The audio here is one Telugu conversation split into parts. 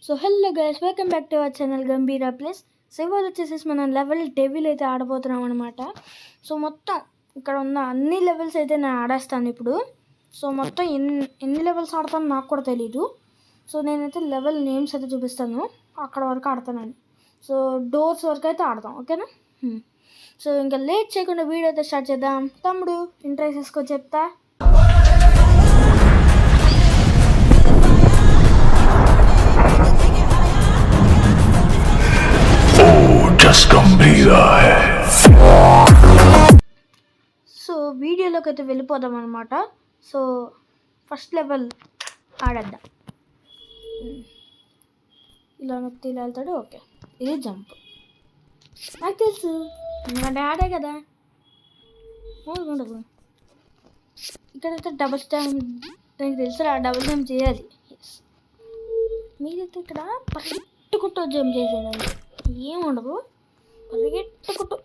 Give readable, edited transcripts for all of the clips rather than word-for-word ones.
So hello guys, welcome back to our channel గంభీరా plus. So ఇవాళ వచ్చేసేసి మనం లెవెల్ డెవిల్ అయితే ఆడబోతున్నాం అనమాట. సో మొత్తం ఇక్కడ ఉన్న అన్ని లెవెల్స్ అయితే నేను ఆడేస్తాను ఇప్పుడు. సో మొత్తం ఎన్ని లెవెల్స్ ఆడతానో నాకు కూడా తెలీదు. సో నేనైతే లెవెల్ నేమ్స్ అయితే చూపిస్తాను, అక్కడ వరకు ఆడతానని. సో డోర్స్ వరకు అయితే ఆడతాం, ఓకేనా? సో ఇంకా లేట్ చేయకుండా వీడియో అయితే స్టార్ట్ చేద్దాం. తమ్ముడు ఇంట్రెస్ట్ తీసుకో చెప్తా. సో వీడియోలోకి అయితే వెళ్ళిపోదాం అనమాట. సో ఫస్ట్ లెవెల్ ఆడేద్దాం. ఇలా నొక్కి ఇలా వెళ్తాడు. ఓకే, ఇది జంప్. నాకు తెలుసు, ఎందుకంటే ఆడే కదా. ఉండదు ఇక్కడైతే డబుల్ స్టాంప్. నాకు తెలుసు డబుల్ జంప్ చేయాలి. మీరైతే ఇక్కడ పరిగెట్టుకుంటూ జంప్ చేసేదండి, ఏముండదు. పరిగెట్టుకుంటూ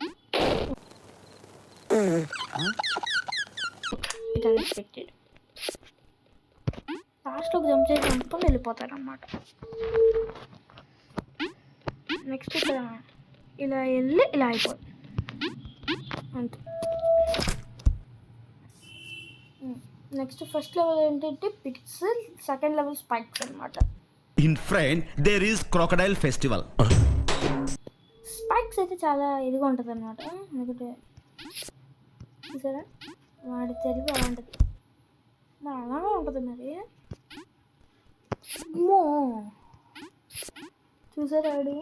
పెట్టాడు. లాస్ట్లోకి జంప్ చేసి అనుకుని వెళ్ళిపోతారన్నమాట. నెక్స్ట్ ఇక్కడ ఇలా వెళ్ళి ఇలా అయిపోతుంది అంతే. నెక్స్ట్ ఫస్ట్ లెవెల్ ఏంటంటే పిక్సెల్, సెకండ్ లెవెల్ స్పైక్స్ అనమాట. In front there is crocodile festival. Spikes అయితే చాలా ఇదిగా ఉంటుంది అనమాట. ఎందుకంటే చూసారా, వాడి తెలుగు అలా ఉంటుంది, మరి అలాగే ఉంటుంది. మరి చూసారా, వాడు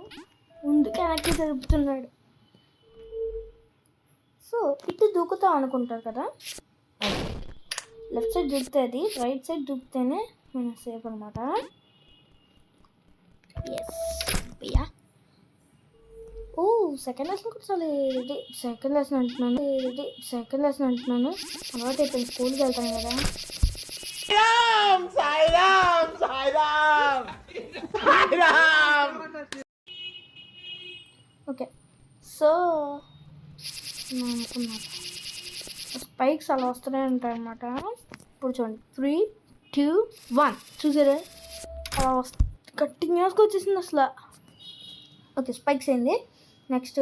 ముందు వెనక్కి జరుపుతున్నాడు. సో ఇటు దూకుతాం అనుకుంటారు కదా, లెఫ్ట్ సైడ్ దూకితే అది, రైట్ సైడ్ దూకితేనే మన సేఫ్ అనమాట. ఎస్ భయ్యా. ఓ సెకండ్ లెసన్ కూడా చాలా ఇది. సెకండ్ లెసన్ అంటున్నాను తర్వాత అయిపోయింది. స్కూల్కి వెళ్తాను కదా. ఓకే, సో స్పైక్స్ అలా వస్తూనే ఉంటాయి అన్నమాట. ఇప్పుడు చూడండి, 3, 2, 1 చూసారా, అలా కంటిన్యూస్గా వచ్చేసింది అసలు. ఓకే, స్పైక్స్ అయింది. నెక్స్ట్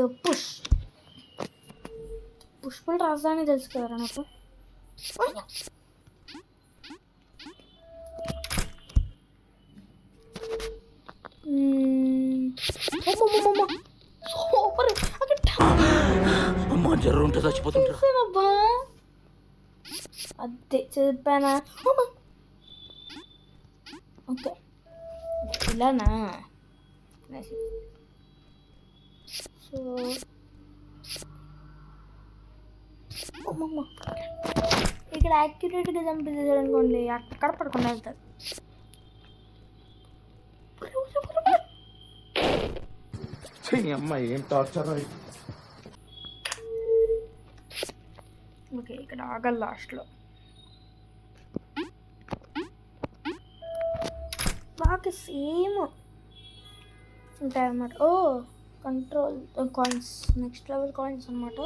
పుష్పల రాజధాని తెలుసు కదా నాకు. చచ్చిపోతుంటా అదే చెప్పానా. ఓకే ఇలానా. సో ఇక్కడ యాక్యురేట్గా చంపేసారు అనుకోండి, అక్కడ పడకుండా వెళ్తారు. ఏం టార్చర్. ఓకే, ఇక్కడ ఆగల్ లాస్ట్లో బాగా సేమ్ ఉంటాయన్నమాట. ఓ control coins, next level coins అనమాట.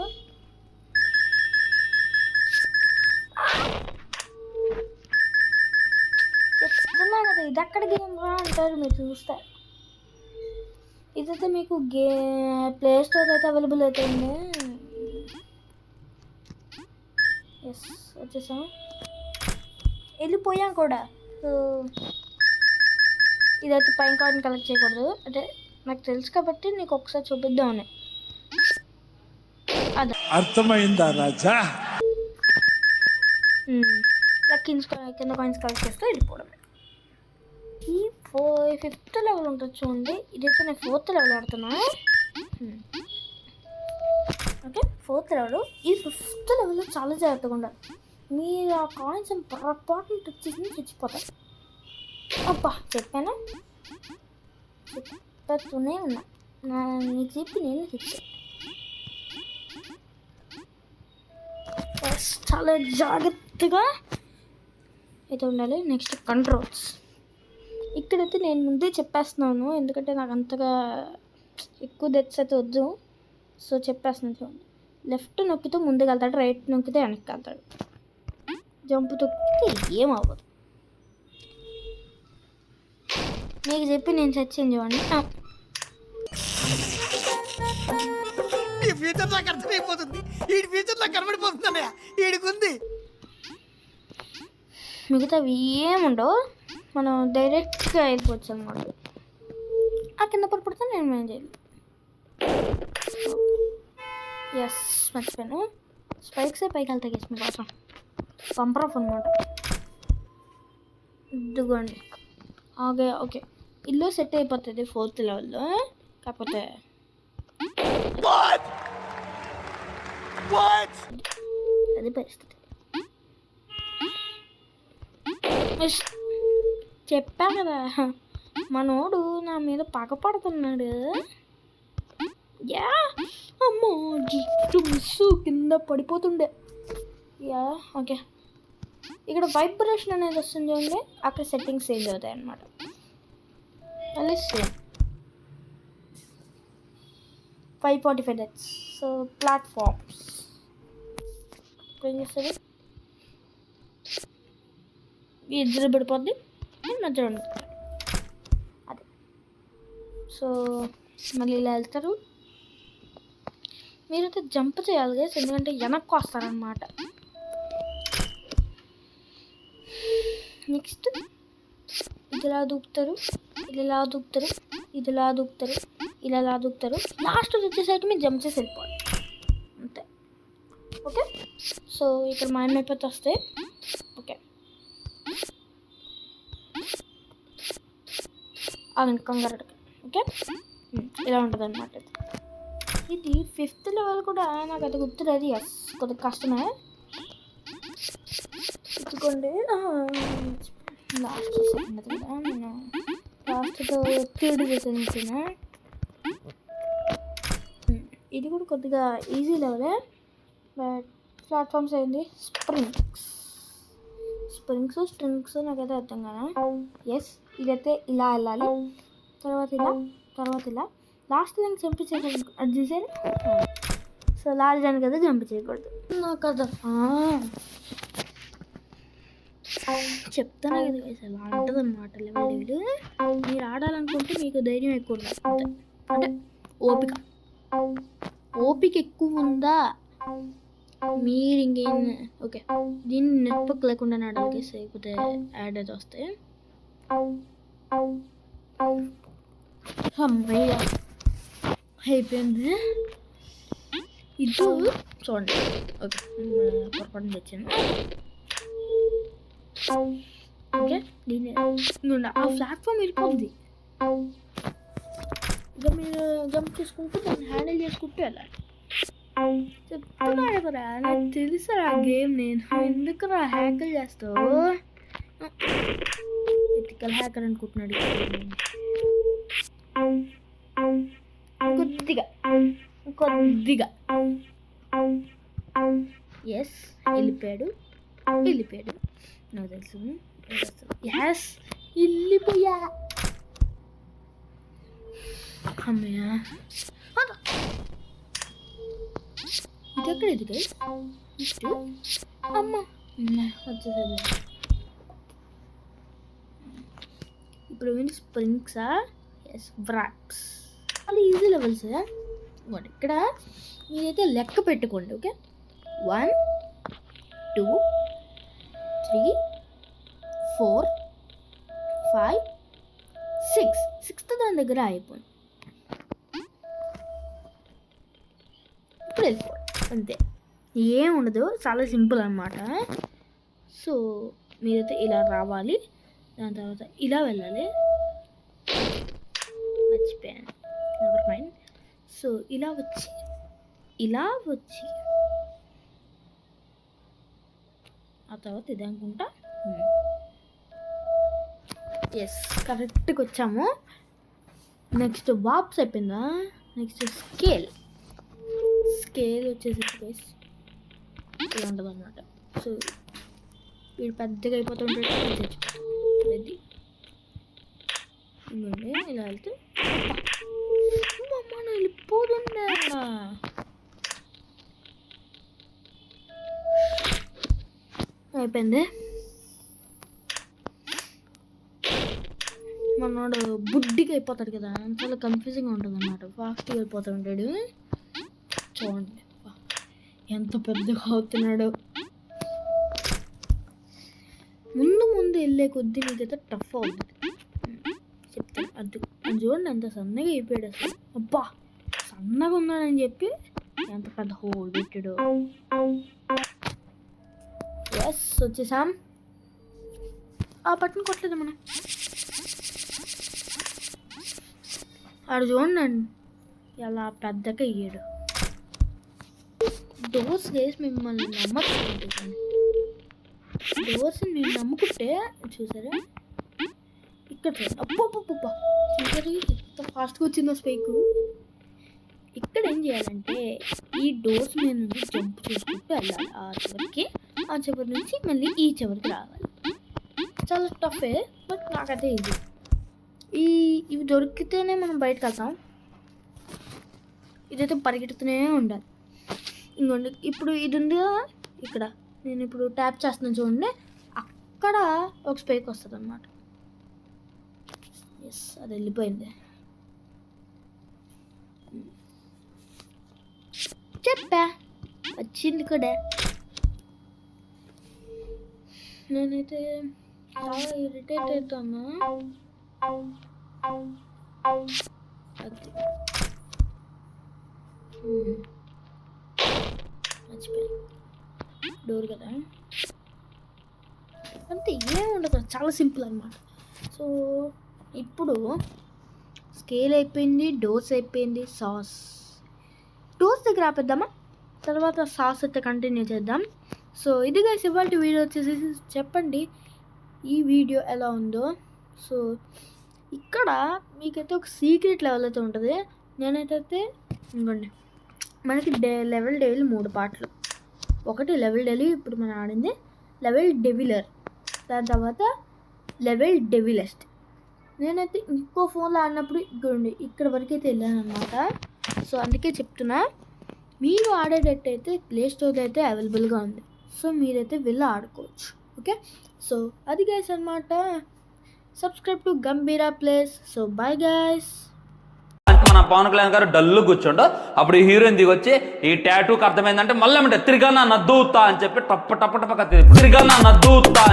చెప్తున్నా కదా, ఇది అక్కడ గేమ్ రా అంటారు మీరు చూస్తే. ఇదైతే మీకు ప్లే స్టోర్ అయితే అవైలబుల్ అయితే ఉంది. ఎస్ వచ్చేసాం, వెళ్ళిపోయాం కూడా. సో ఇదైతే పైన కాయిన్ కలెక్ట్ చేయకూడదు అంటే నాకు తెలుసు కాబట్టి నీకు ఒకసారి చూపిద్దామని. అదే అర్థమైందా రాజా? ఇలా కింద కాయిన్స్ కలెక్ట్ చేస్తే వెళ్ళిపోవడమే. ఈ 5th లెవెల్ ఉంటుంది చూడండి. ఇదైతే నేను 4th లెవెల్ ఆడుతున్నా. Okay 4th level. ఈ 5th లెవెల్లో చాలా జాగ్రత్తగా ఉండాలి. మీరు ఆ కాయిన్స్ పొరపాటును టచ్ చేసి చచ్చిపోతారు. అబ్బా చెప్పానా, చెప్తూనే ఉన్నా. నీకు చెప్పి నేను చెప్తాను. చాలా జాగ్రత్తగా అయితే ఉండాలి. Next controls. ఇక్కడైతే నేను ముందే చెప్పేస్తున్నాను, ఎందుకంటే నాకు అంతగా ఎక్కువ డెత్స్ అయితే వద్దు. సో చెప్పేస్తున్నాను చూడండి. లెఫ్ట్ నొక్కితే ముందుకు వెళ్తాడు, రైట్ నొక్కితే వెనక్కి వెళ్తాడు. జంప్ తొక్కితే ఏమవ్వదు. మీకు చెప్పి నేను చచ్చింది చూడండి. ఈ ఫ్యూచర్ నాకు అర్థమైపోతుంది. ఈ ఫ్యూచర్ నాకు కనబడిపోతుంది అన్నయ్య. ఈడికుంది. మిగతావి ఏముండవు, మనం డైరెక్ట్గా వెళ్ళిపోవచ్చు అనమాట. ఆ కింద పడిపోతే నేను మేం చేయాలి. ఎస్, మర్చిపోయాను. స్పైక్సే పైకి వెళ్తాయి గేస్ మీకోసం. పంపర్ ఆఫ్ అనమాట. ఇదిగోండి. ఓకే ఓకే, ఇల్లు సెట్ అయిపోతుంది 4th లెవెల్లో. కాకపోతే అది పరిస్థితి. చెప్పా కదా, మనోడు నా మీద పగపడుతున్నాడు. యా అమ్మో, జిట్టు మిస్సు కింద పడిపోతుండే. యా ఓకే, ఇక్కడ వైబ్రేషన్ అనేది వస్తుంది చూడండి, అక్కడ సెట్టింగ్స్ చేంజ్ అవుతాయి అన్నమాట. మళ్ళీ సేమ్ 545 డెట్స్. సో ప్లాట్ఫామ్స్ ఏం చేస్తుంది, ఇద్దరు పడిపోద్ది, మధ్యలో ఉంటుంది అదే. సో మళ్ళీ ఇలా వెళ్తారు. మీరైతే జంప్ చేయాలి కదా, ఎందుకంటే వెనక్కి వస్తారనమాట. నెక్స్ట్ ఇదిలా దూకుతారు, ఇలా దూకుతారు, ఇదిలా దూకుతారు, ఇలా దూకుతారు. లాస్ట్ వచ్చేసరికి మీరు జంప్ చేసి వెళ్ళిపోవాలి అంతే. ఓకే, సో ఇక్కడ మాయమైపోతే వస్తే ఓకే అవండి కంగారు. ఓకే, ఇలా ఉంటుంది అనమాట. ఇది 5th లెవెల్ కూడా నాకు అది గుర్తులేదు. ఎస్, కొద్దిగా కష్టమే. ఇదిగోండి, లాస్ట్ చేసేది కదా నేను, లాస్ట్తో 3 చేసేది. ఇది కూడా కొద్దిగా ఈజీ లెవెలే, బట్ ప్లాట్ఫామ్స్ అయింది. స్ట్రింగ్స్ నాకైతే అర్థం కదా. ఎస్, ఇదైతే ఇలా వెళ్ళాలి, తర్వాత ఇలా లాస్ట్ దానికి జంప్ చేయాలి. అది చూసారు. సో లాస్ట్ దానికి అయితే జంప్ చేయకూడదు. నాకు కదా చెప్తాను కదా, అలా ఉంటుంది అనమాట లెవెల్. మీరు ఆడాలనుకుంటే మీకు ధైర్యం ఎక్కువ ఉండాలి అంటే ఓపిక ఎక్కువ ఉందా మీరు ఇంకేం. ఓకే, దీన్ని నెట్వర్క్ లేకుండా ఆడాలి, లేకపోతే యాడ్ అయితే వస్తాయి. అమ్మయ్య అయిపోయింది. ఇది చూడండి. ఓకే, పొరపాటు తెచ్చాను. ఓకే, దీన్ని ఆ ప్లాట్ఫామ్ వెళ్ళిపోద్ది. ఇక మీరు జంప్ చేసుకుంటూ దాన్ని హ్యాండిల్ చేసుకుంటూ వెళ్ళాలి. చెప్తున్నాడు కదా, నాకు తెలుసురా ఆ గేమ్. నేను ఎందుకురా హ్యాకర్ చేస్తావు, ఎథికల్ హ్యాకర్ అనుకుంటున్నాడు. కొద్దిగా ఎస్, వెళ్ళిపోయాడు నాకు తెలుసు. ఎస్, వెళ్ళిపోయా. అమ్మయ్య, ఇది ఎక్కడ ఇది గైస్? అమ్మ వచ్చేసరి ఇప్పుడు ఏంటి, స్ప్రింగ్సా? Yes, wraps. అది ఈజీ లెవెల్స్. ఇక్కడ మీరైతే లెక్క పెట్టుకోండి. ఓకే, 1 2 3 4 5 6. 6th దాని దగ్గర అయిపోయింది. ఇప్పుడు వెళ్ళిపోవాలి అంతే, ఏం ఉండదు, చాలా సింపుల్ అనమాట. సో మీరైతే ఇలా రావాలి, దాని తర్వాత ఇలా వెళ్ళాలి. మర్చిపోయాను, నెవర్ మైండ్. సో ఇలా వచ్చి ఆ తర్వాత ఇది అనుకుంటా. ఎస్, కరెక్ట్గా వచ్చాము. నెక్స్ట్ వాప్స్ అయిపోయిందా? నెక్స్ట్ స్కేల్ వచ్చేసి ఇలా ఉంటుంది అనమాట. సో వీడు పెద్దగా అయిపోతుంటాడు, చచ్చిపోతుంది. ఇంకోండి ఇలా వెళ్తే అమ్మ వెళ్ళిపోతుండే. అయిపోయింది. మన వాడు బుడ్డిగా అయిపోతాడు కదా, చాలా కన్ఫ్యూజింగ్ ఉంటుంది అన్నమాట. ఫాస్ట్గా అయిపోతూ ఉంటాడు. చూడండి ఎంత పెద్దగా అవుతున్నాడు. ముందు ముందు వెళ్ళే కొద్దీ నీకైతే టఫ్ అవుతుంది చెప్తాను. అది చూడండి ఎంత సన్నగా అయిపోయాడు అసలు. అబ్బా సన్నగా ఉన్నాడని చెప్పి ఎంత పెద్ద హోల్ పెట్టాడు. ఎస్ వచ్చేసాం. ఆ బటన్ కొట్టలేదు మనం. ఆడు చూడండి ఎలా పెద్దగా అయ్యాడు. డోర్స్ వేసి మిమ్మల్ని నమ్మకండి. డోర్స్ మేము నమ్ముకుంటే చూసారా ఇక్కడ అబ్బా చూసారు ఎంత ఫాస్ట్గా వచ్చిందో స్పైక్. ఇక్కడ ఏం చేయాలంటే ఈ డోర్స్ మీద నుంచి జంప్ చేసుకుంటూ వెళ్ళాలి ఆ చివరికి. ఆ చివరి నుంచి మళ్ళీ ఈ చివరికి రావాలి. చాలా టఫే బట్ నాకైతే ఇది ఇవి దొరికితేనే మనం బయటకు వెళ్తాం. ఇదైతే పరిగెడుతూనే ఉండాలి. ఇంకోండి ఇప్పుడు ఇది ఉంది కదా, ఇక్కడ నేను ఇప్పుడు ట్యాప్ చేస్తున్నాను చూడండి, అక్కడ ఒక స్పైక్ వస్తుంది అన్నమాట. ఎస్ అది వెళ్ళిపోయింది. చెప్పా వచ్చింది కూడా. నేనైతే చాలా ఇరిటేట్ అవుతాను. అది మర్చిపోయాను డోర్ కదా, అంతే ఏముండదు, చాలా సింపుల్ అన్నమాట. సో ఇప్పుడు స్కేల్ అయిపోయింది, డోర్స్ అయిపోయింది, సాస్. డోర్స్ దగ్గర ఆపేద్దామా, తర్వాత సాస్ అయితే కంటిన్యూ చేద్దాం. సో ఇది గైస్ ఇవాళ వీడియో వచ్చేసి. చెప్పండి ఈ వీడియో ఎలా ఉందో. సో ఇక్కడ మీకైతే ఒక సీక్రెట్ లెవెల్ అయితే ఉంటుంది. నేనైతే ఇంకోండి మనకి లెవెల్ డెవిల్ 3 పార్ట్లు. ఒకటి లెవెల్ డెవిల్, ఇప్పుడు మనం ఆడింది లెవెల్ డెవిలర్, దాని తర్వాత లెవెల్ డెవిలెస్ట్. నేనైతే ఇంకో ఫోన్లో ఆడినప్పుడు ఇంకోండి ఇక్కడ వరకు అయితే వెళ్ళాను అనమాట. సో అందుకే చెప్తున్నా, మీరు ఆడేటట్టయితే ప్లే స్టోర్ అయితే అవైలబుల్గా ఉంది. సో మీరైతే వెళ్ళి ఆడుకోవచ్చు. ఓకే, సో అది గైస్ అనమాట. Subscribe to Gambhira plays. So bye guys. మన పవన్ కళ్యాణ్ గారు డల్లు కూర్చోండు. అప్పుడు ఈ హీరోయిన్ దిగొచ్చి ఈ టాటూకి అర్థమైందంటే మళ్ళీ ఏమంటే తిరిగా నద్దూతా అని చెప్పి టప్ప టప్ప టప్ప తిరిగా నద్దూతా